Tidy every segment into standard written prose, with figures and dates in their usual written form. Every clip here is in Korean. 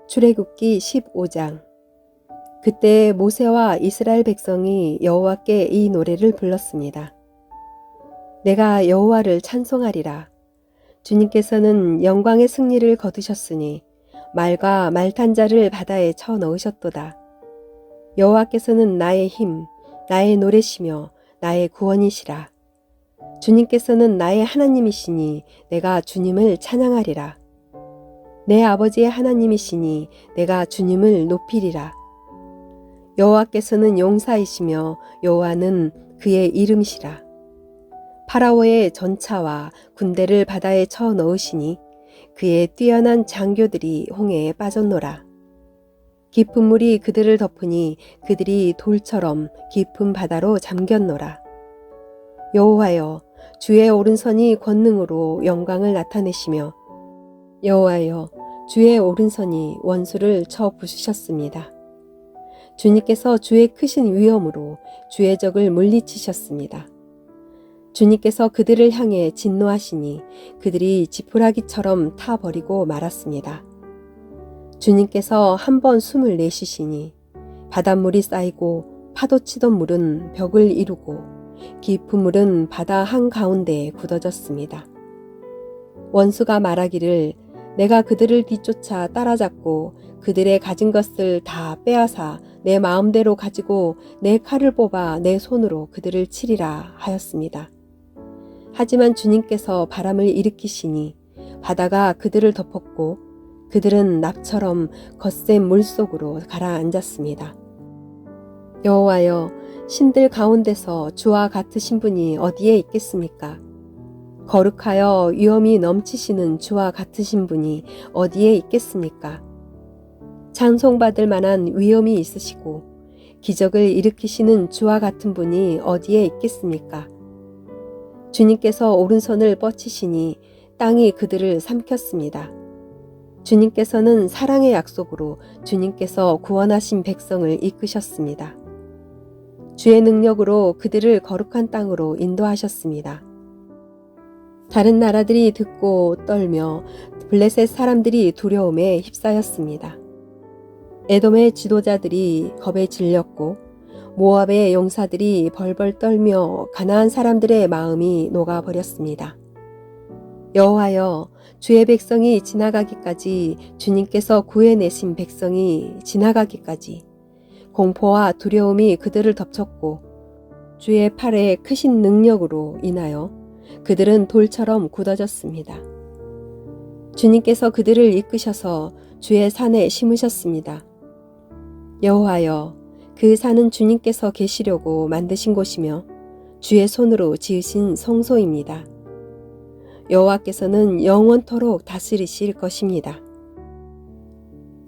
출애굽기 15장. 그때 모세와 이스라엘 백성이 여호와께 이 노래를 불렀습니다. 내가 여호와를 찬송하리라. 주님께서는 영광의 승리를 거두셨으니 말과 말탄 자를 바다에 쳐 넣으셨도다. 여호와께서는 나의 힘, 나의 노래시며 나의 구원이시라. 주님께서는 나의 하나님이시니 내가 주님을 찬양하리라. 내 아버지의 하나님이시니 내가 주님을 높이리라. 여호와께서는 용사이시며 여호와는 그의 이름이시라. 파라오의 전차와 군대를 바다에 쳐 넣으시니 그의 뛰어난 장교들이 홍해에 빠졌노라. 깊은 물이 그들을 덮으니 그들이 돌처럼 깊은 바다로 잠겼노라. 여호와여, 주의 오른손이 권능으로 영광을 나타내시며 여호와여, 주의 오른손이 원수를 쳐 부수셨습니다. 주님께서 주의 크신 위엄으로 주의 적을 물리치셨습니다. 주님께서 그들을 향해 진노하시니 그들이 지푸라기처럼 타버리고 말았습니다. 주님께서 한 번 숨을 내쉬시니 바닷물이 쌓이고 파도치던 물은 벽을 이루고 깊은 물은 바다 한가운데에 굳어졌습니다. 원수가 말하기를 내가 그들을 뒤쫓아 따라잡고 그들의 가진 것을 다 빼앗아 내 마음대로 가지고 내 칼을 뽑아 내 손으로 그들을 치리라 하였습니다. 하지만 주님께서 바람을 일으키시니 바다가 그들을 덮었고 그들은 납처럼 거센 물속으로 가라앉았습니다. 여호와여, 신들 가운데서 주와 같으신 분이 어디에 있겠습니까? 거룩하여 위엄이 넘치시는 주와 같으신 분이 어디에 있겠습니까? 찬송받을 만한 위엄이 있으시고 기적을 일으키시는 주와 같은 분이 어디에 있겠습니까? 주님께서 오른손을 뻗치시니 땅이 그들을 삼켰습니다. 주님께서는 사랑의 약속으로 주님께서 구원하신 백성을 이끄셨습니다. 주의 능력으로 그들을 거룩한 땅으로 인도하셨습니다. 다른 나라들이 듣고 떨며 블레셋 사람들이 두려움에 휩싸였습니다. 에돔의 지도자들이 겁에 질렸고 모압의 용사들이 벌벌 떨며 가나안 사람들의 마음이 녹아버렸습니다. 여호와여, 주의 백성이 지나가기까지, 주님께서 구해내신 백성이 지나가기까지 공포와 두려움이 그들을 덮쳤고 주의 팔의 크신 능력으로 인하여 그들은 돌처럼 굳어졌습니다. 주님께서 그들을 이끄셔서 주의 산에 심으셨습니다. 여호와여, 그 산은 주님께서 계시려고 만드신 곳이며 주의 손으로 지으신 성소입니다. 여호와께서는 영원토록 다스리실 것입니다.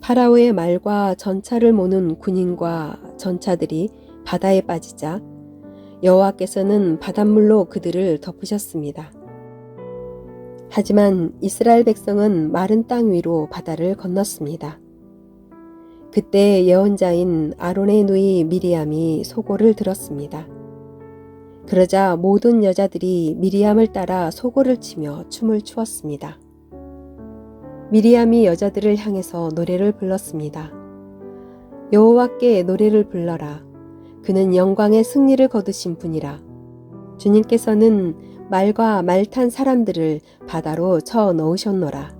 파라오의 말과 전차를 모는 군인과 전차들이 바다에 빠지자 여호와께서는 바닷물로 그들을 덮으셨습니다. 하지만 이스라엘 백성은 마른 땅 위로 바다를 건넜습니다. 그때 예언자인 아론의 누이 미리암이 소고를 들었습니다. 그러자 모든 여자들이 미리암을 따라 소고를 치며 춤을 추었습니다. 미리암이 여자들을 향해서 노래를 불렀습니다. 여호와께 노래를 불러라. 그는 영광의 승리를 거두신 분이라. 주님께서는 말과 말 탄 사람들을 바다로 쳐 넣으셨노라.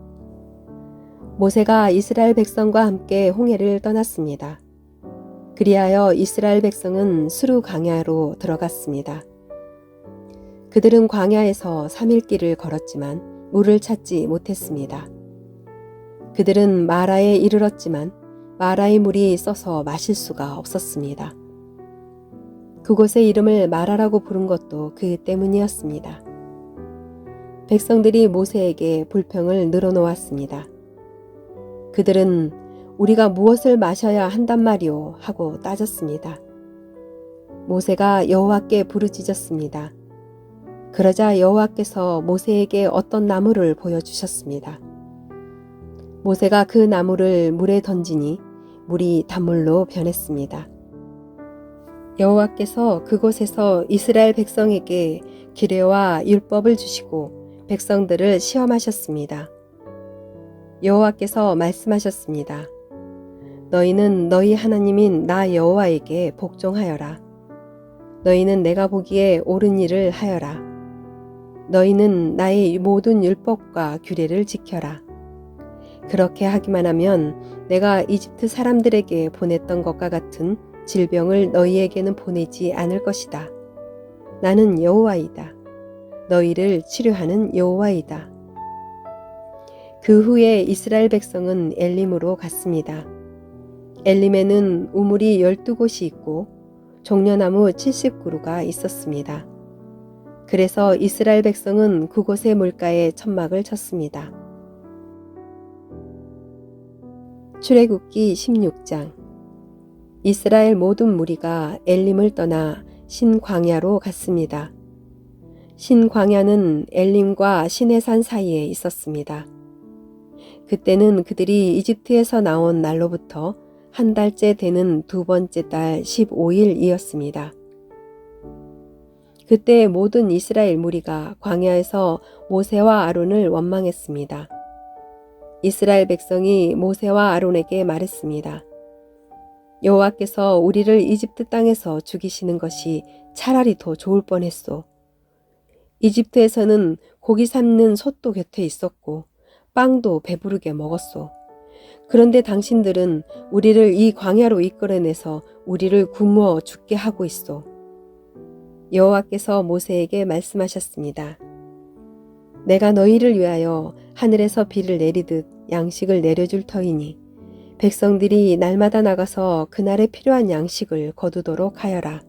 모세가 이스라엘 백성과 함께 홍해를 떠났습니다. 그리하여 이스라엘 백성은 수르 광야로 들어갔습니다. 그들은 광야에서 3일 길을 걸었지만 물을 찾지 못했습니다. 그들은 마라에 이르렀지만 마라의 물이 써서 마실 수가 없었습니다. 그곳의 이름을 마라라고 부른 것도 그 때문이었습니다. 백성들이 모세에게 불평을 늘어놓았습니다. 그들은 우리가 무엇을 마셔야 한단 말이오 하고 따졌습니다. 모세가 여호와께 부르짖었습니다. 그러자 여호와께서 모세에게 어떤 나무를 보여주셨습니다. 모세가 그 나무를 물에 던지니 물이 단물로 변했습니다. 여호와께서 그곳에서 이스라엘 백성에게 규례와 율법을 주시고 백성들을 시험하셨습니다. 여호와께서 말씀하셨습니다. 너희는 너희 하나님인 나 여호와에게 복종하여라. 너희는 내가 보기에 옳은 일을 하여라. 너희는 나의 모든 율법과 규례를 지켜라. 그렇게 하기만 하면 내가 이집트 사람들에게 보냈던 것과 같은 질병을 너희에게는 보내지 않을 것이다. 나는 여호와이다. 너희를 치료하는 여호와이다. 그 후에 이스라엘 백성은 엘림으로 갔습니다. 엘림에는 우물이 12곳이 있고 종려나무 70그루가 있었습니다. 그래서 이스라엘 백성은 그곳의 물가에 천막을 쳤습니다. 출애굽기 16장. 이스라엘 모든 무리가 엘림을 떠나 신광야로 갔습니다. 신광야는 엘림과 시내산 사이에 있었습니다. 그때는 그들이 이집트에서 나온 날로부터 한 달째 되는 두 번째 달 15일이었습니다. 그때 모든 이스라엘 무리가 광야에서 모세와 아론을 원망했습니다. 이스라엘 백성이 모세와 아론에게 말했습니다. 여호와께서 우리를 이집트 땅에서 죽이시는 것이 차라리 더 좋을 뻔했소. 이집트에서는 고기 삶는 솥도 곁에 있었고 빵도 배부르게 먹었소. 그런데 당신들은 우리를 이 광야로 이끌어내서 우리를 굶어 죽게 하고 있소. 여호와께서 모세에게 말씀하셨습니다. 내가 너희를 위하여 하늘에서 비를 내리듯 양식을 내려줄 터이니 백성들이 날마다 나가서 그날에 필요한 양식을 거두도록 하여라.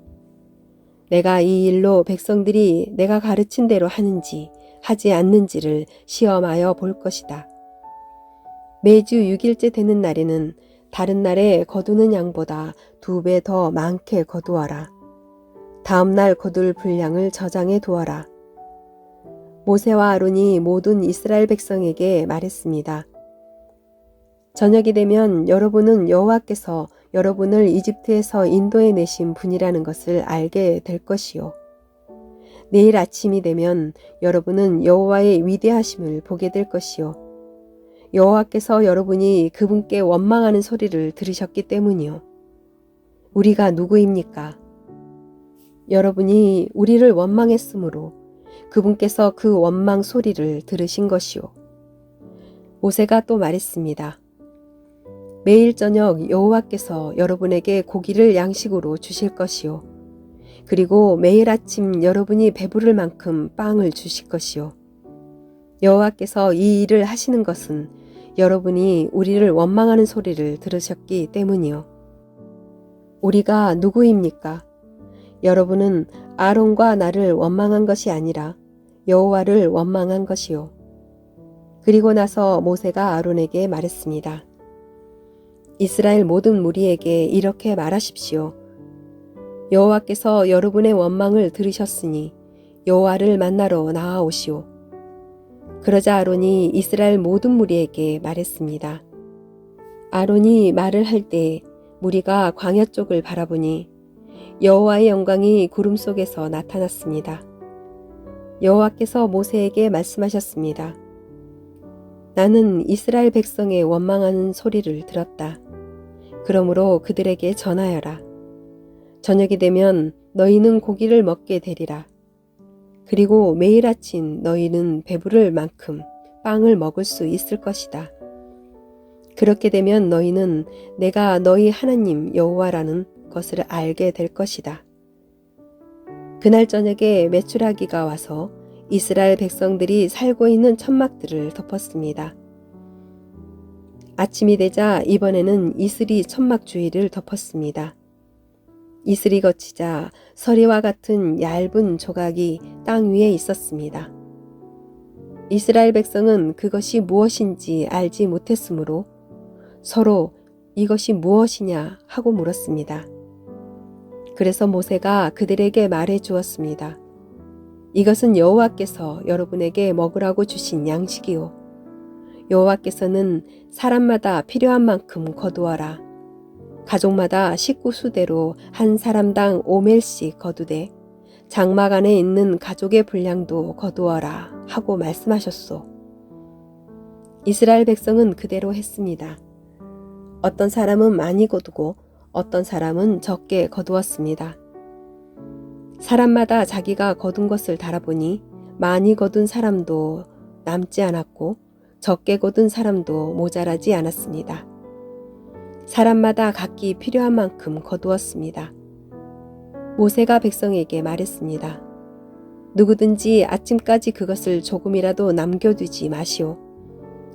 내가 이 일로 백성들이 내가 가르친 대로 하는지 하지 않는지를 시험하여 볼 것이다. 매주 6일째 되는 날에는 다른 날에 거두는 양보다 2배 더 많게 거두어라. 다음 날 거둘 분량을 저장해 두어라. 모세와 아론이 모든 이스라엘 백성에게 말했습니다. 저녁이 되면 여러분은 여호와께서 여러분을 이집트에서 인도해 내신 분이라는 것을 알게 될 것이요. 내일 아침이 되면 여러분은 여호와의 위대하심을 보게 될 것이요. 여호와께서 여러분이 그분께 원망하는 소리를 들으셨기 때문이요. 우리가 누구입니까? 여러분이 우리를 원망했으므로 그분께서 그 원망 소리를 들으신 것이요. 모세가 또 말했습니다. 매일 저녁 여호와께서 여러분에게 고기를 양식으로 주실 것이요. 그리고 매일 아침 여러분이 배부를 만큼 빵을 주실 것이요. 여호와께서 이 일을 하시는 것은 여러분이 우리를 원망하는 소리를 들으셨기 때문이요. 우리가 누구입니까? 여러분은 아론과 나를 원망한 것이 아니라 여호와를 원망한 것이요. 그리고 나서 모세가 아론에게 말했습니다. 이스라엘 모든 무리에게 이렇게 말하십시오. 여호와께서 여러분의 원망을 들으셨으니 여호와를 만나러 나아오시오. 그러자 아론이 이스라엘 모든 무리에게 말했습니다. 아론이 말을 할 때 무리가 광야 쪽을 바라보니 여호와의 영광이 구름 속에서 나타났습니다. 여호와께서 모세에게 말씀하셨습니다. 나는 이스라엘 백성의 원망하는 소리를 들었다. 그러므로 그들에게 전하여라. 저녁이 되면 너희는 고기를 먹게 되리라. 그리고 매일 아침 너희는 배부를 만큼 빵을 먹을 수 있을 것이다. 그렇게 되면 너희는 내가 너희 하나님 여호와라는 것을 알게 될 것이다. 그날 저녁에 메추라기가 와서 이스라엘 백성들이 살고 있는 천막들을 덮었습니다. 아침이 되자 이번에는 이슬이 천막 주위를 덮었습니다. 이슬이 거치자 서리와 같은 얇은 조각이 땅 위에 있었습니다. 이스라엘 백성은 그것이 무엇인지 알지 못했으므로 서로 이것이 무엇이냐 하고 물었습니다. 그래서 모세가 그들에게 말해 주었습니다. 이것은 여호와께서 여러분에게 먹으라고 주신 양식이요. 여호와께서는 사람마다 필요한 만큼 거두어라. 가족마다 식구 수대로 한 사람당 5멜씩 거두되 장막 안에 있는 가족의 분량도 거두어라 하고 말씀하셨소. 이스라엘 백성은 그대로 했습니다. 어떤 사람은 많이 거두고 어떤 사람은 적게 거두었습니다. 사람마다 자기가 거둔 것을 달아보니 많이 거둔 사람도 남지 않았고 적게 거둔 사람도 모자라지 않았습니다. 사람마다 각기 필요한 만큼 거두었습니다. 모세가 백성에게 말했습니다. 누구든지 아침까지 그것을 조금이라도 남겨두지 마시오.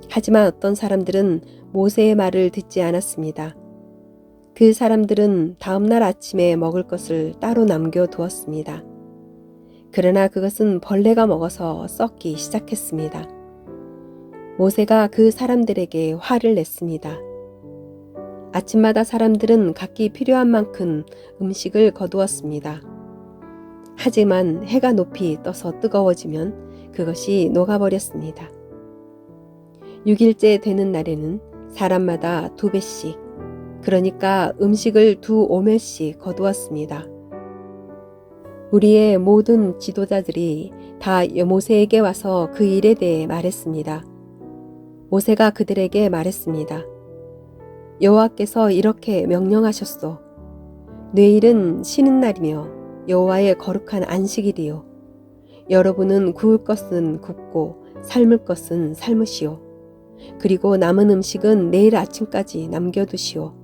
하지만 어떤 사람들은 모세의 말을 듣지 않았습니다. 그 사람들은 다음날 아침에 먹을 것을 따로 남겨두었습니다. 그러나 그것은 벌레가 먹어서 썩기 시작했습니다. 모세가 그 사람들에게 화를 냈습니다. 아침마다 사람들은 각기 필요한 만큼 음식을 거두었습니다. 하지만 해가 높이 떠서 뜨거워지면 그것이 녹아버렸습니다. 6일째 되는 날에는 사람마다 2배씩, 그러니까 음식을 2오멜씩 거두었습니다. 우리의 모든 지도자들이 다 모세에게 와서 그 일에 대해 말했습니다. 모세가 그들에게 말했습니다. 여호와께서 이렇게 명령하셨소. 내일은 쉬는 날이며 여호와의 거룩한 안식일이요. 여러분은 구울 것은 굽고 삶을 것은 삶으시오. 그리고 남은 음식은 내일 아침까지 남겨두시오.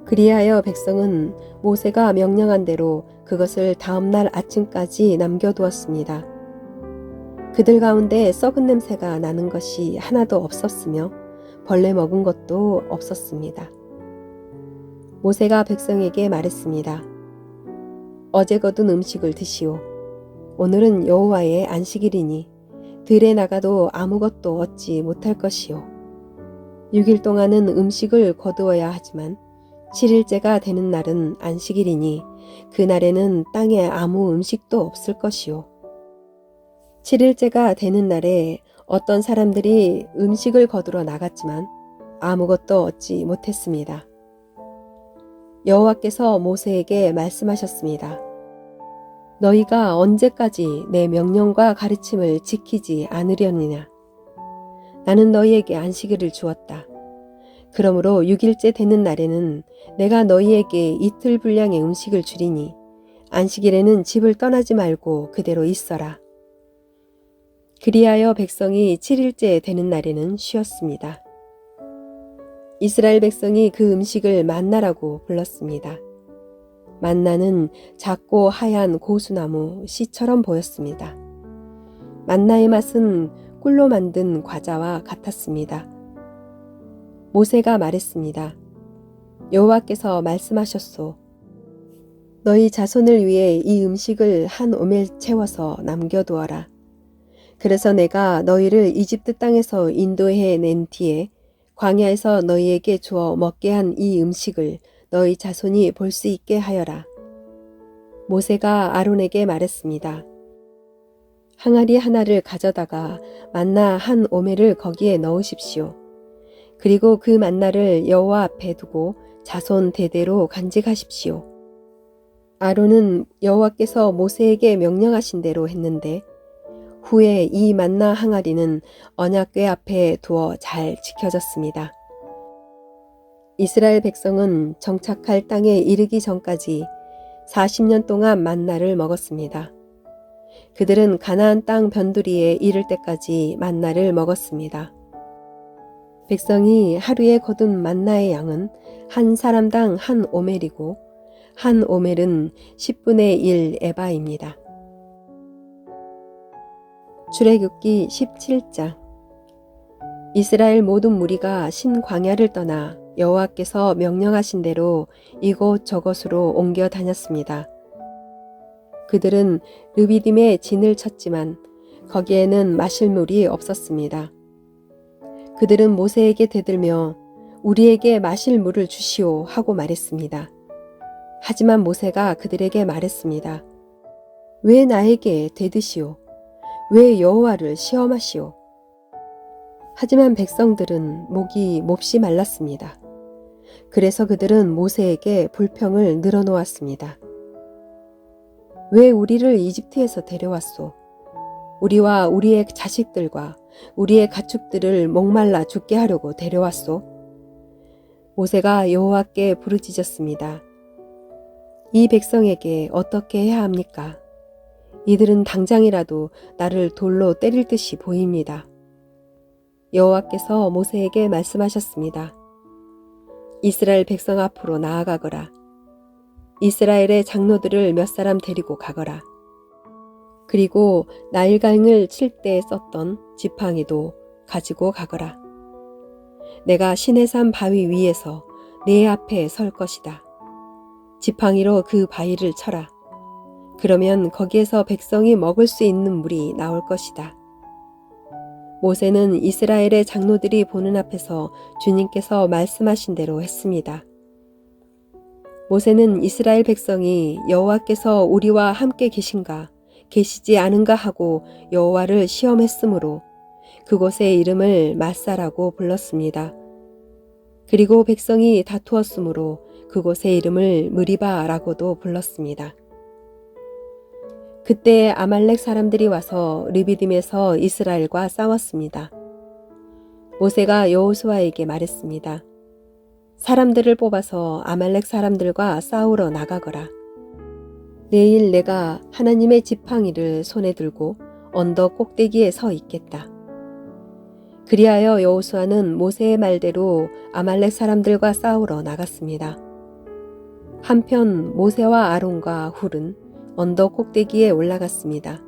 그리하여 백성은 모세가 명령한 대로 그것을 다음날 아침까지 남겨두었습니다. 그들 가운데 썩은 냄새가 나는 것이 하나도 없었으며 벌레 먹은 것도 없었습니다. 모세가 백성에게 말했습니다. 어제 거둔 음식을 드시오. 오늘은 여호와의 안식일이니 들에 나가도 아무것도 얻지 못할 것이요. 6일 동안은 음식을 거두어야 하지만 7일째가 되는 날은 안식일이니 그날에는 땅에 아무 음식도 없을 것이요. 7일째가 되는 날에 어떤 사람들이 음식을 거두러 나갔지만 아무것도 얻지 못했습니다. 여호와께서 모세에게 말씀하셨습니다. 너희가 언제까지 내 명령과 가르침을 지키지 않으려느냐? 나는 너희에게 안식일을 주었다. 그러므로 6일째 되는 날에는 내가 너희에게 이틀 분량의 음식을 주리니 안식일에는 집을 떠나지 말고 그대로 있어라. 그리하여 백성이 7일째 되는 날에는 쉬었습니다. 이스라엘 백성이 그 음식을 만나라고 불렀습니다. 만나는 작고 하얀 고수나무 씨처럼 보였습니다. 만나의 맛은 꿀로 만든 과자와 같았습니다. 모세가 말했습니다. 여호와께서 말씀하셨소. 너희 자손을 위해 이 음식을 한 오멜 채워서 남겨두어라. 그래서 내가 너희를 이집트 땅에서 인도해 낸 뒤에 광야에서 너희에게 주어 먹게 한 이 음식을 너희 자손이 볼 수 있게 하여라. 모세가 아론에게 말했습니다. 항아리 하나를 가져다가 만나 한 오멜을 거기에 넣으십시오. 그리고 그 만나를 여호와 앞에 두고 자손 대대로 간직하십시오. 아론은 여호와께서 모세에게 명령하신 대로 했는데 후에 이 만나 항아리는 언약궤 앞에 두어 잘 지켜졌습니다. 이스라엘 백성은 정착할 땅에 이르기 전까지 40년 동안 만나를 먹었습니다. 그들은 가나안 땅 변두리에 이를 때까지 만나를 먹었습니다. 백성이 하루에 거둔 만나의 양은 한 사람당 한 오멜이고 한 오멜은 10분의 1 에바입니다. 출애굽기 17장. 이스라엘 모든 무리가 신광야를 떠나 여호와께서 명령하신 대로 이곳 저곳으로 옮겨 다녔습니다. 그들은 르비딤에 진을 쳤지만 거기에는 마실 물이 없었습니다. 그들은 모세에게 대들며 우리에게 마실 물을 주시오 하고 말했습니다. 하지만 모세가 그들에게 말했습니다. 왜 나에게 대드시오? 왜 여호와를 시험하시오? 하지만 백성들은 목이 몹시 말랐습니다. 그래서 그들은 모세에게 불평을 늘어놓았습니다. 왜 우리를 이집트에서 데려왔소? 우리와 우리의 자식들과 우리의 가축들을 목말라 죽게 하려고 데려왔소? 모세가 여호와께 부르짖었습니다. 이 백성에게 어떻게 해야 합니까? 이들은 당장이라도 나를 돌로 때릴 듯이 보입니다. 여호와께서 모세에게 말씀하셨습니다. 이스라엘 백성 앞으로 나아가거라. 이스라엘의 장로들을 몇 사람 데리고 가거라. 그리고 나일강을 칠 때 썼던 지팡이도 가지고 가거라. 내가 시내산 바위 위에서 내 앞에 설 것이다. 지팡이로 그 바위를 쳐라. 그러면 거기에서 백성이 먹을 수 있는 물이 나올 것이다. 모세는 이스라엘의 장로들이 보는 앞에서 주님께서 말씀하신 대로 했습니다. 모세는 이스라엘 백성이 여호와께서 우리와 함께 계신가 계시지 않은가 하고 여호와를 시험했으므로 그곳의 이름을 마사라고 불렀습니다. 그리고 백성이 다투었으므로 그곳의 이름을 무리바라고도 불렀습니다. 그때 아말렉 사람들이 와서 르비딤에서 이스라엘과 싸웠습니다. 모세가 여호수아에게 말했습니다. 사람들을 뽑아서 아말렉 사람들과 싸우러 나가거라. 내일 내가 하나님의 지팡이를 손에 들고 언덕 꼭대기에 서 있겠다. 그리하여 여호수아는 모세의 말대로 아말렉 사람들과 싸우러 나갔습니다. 한편 모세와 아론과 훌은 언덕 꼭대기에 올라갔습니다.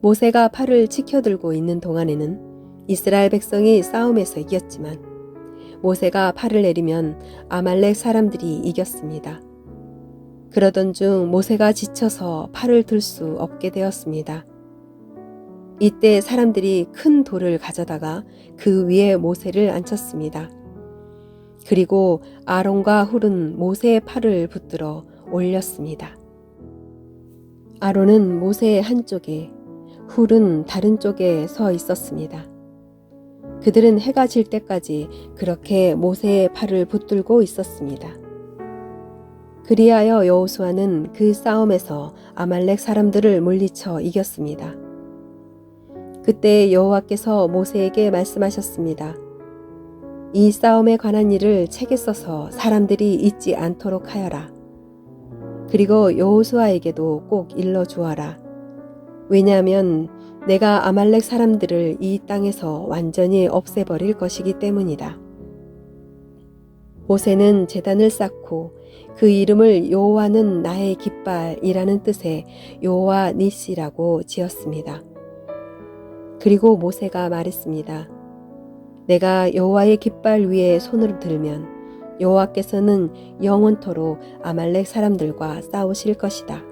모세가 팔을 치켜들고 있는 동안에는 이스라엘 백성이 싸움에서 이겼지만 모세가 팔을 내리면 아말렉 사람들이 이겼습니다. 그러던 중 모세가 지쳐서 팔을 들 수 없게 되었습니다. 이때 사람들이 큰 돌을 가져다가 그 위에 모세를 앉혔습니다. 그리고 아론과 훌은 모세의 팔을 붙들어 올렸습니다. 아론은 모세의 한쪽에, 훌은 다른 쪽에 서 있었습니다. 그들은 해가 질 때까지 그렇게 모세의 팔을 붙들고 있었습니다. 그리하여 여호수아는 그 싸움에서 아말렉 사람들을 물리쳐 이겼습니다. 그때 여호와께서 모세에게 말씀하셨습니다. 이 싸움에 관한 일을 책에 써서 사람들이 잊지 않도록 하여라. 그리고 여호수아에게도 꼭 일러 주어라. 왜냐하면 내가 아말렉 사람들을 이 땅에서 완전히 없애버릴 것이기 때문이다. 모세는 제단을 쌓고 그 이름을 여호와는 나의 깃발이라는 뜻의 여호와 니시라고 지었습니다. 그리고 모세가 말했습니다. 내가 여호와의 깃발 위에 손을 들면 여호와께서는 영원토록 아말렉 사람들과 싸우실 것이다.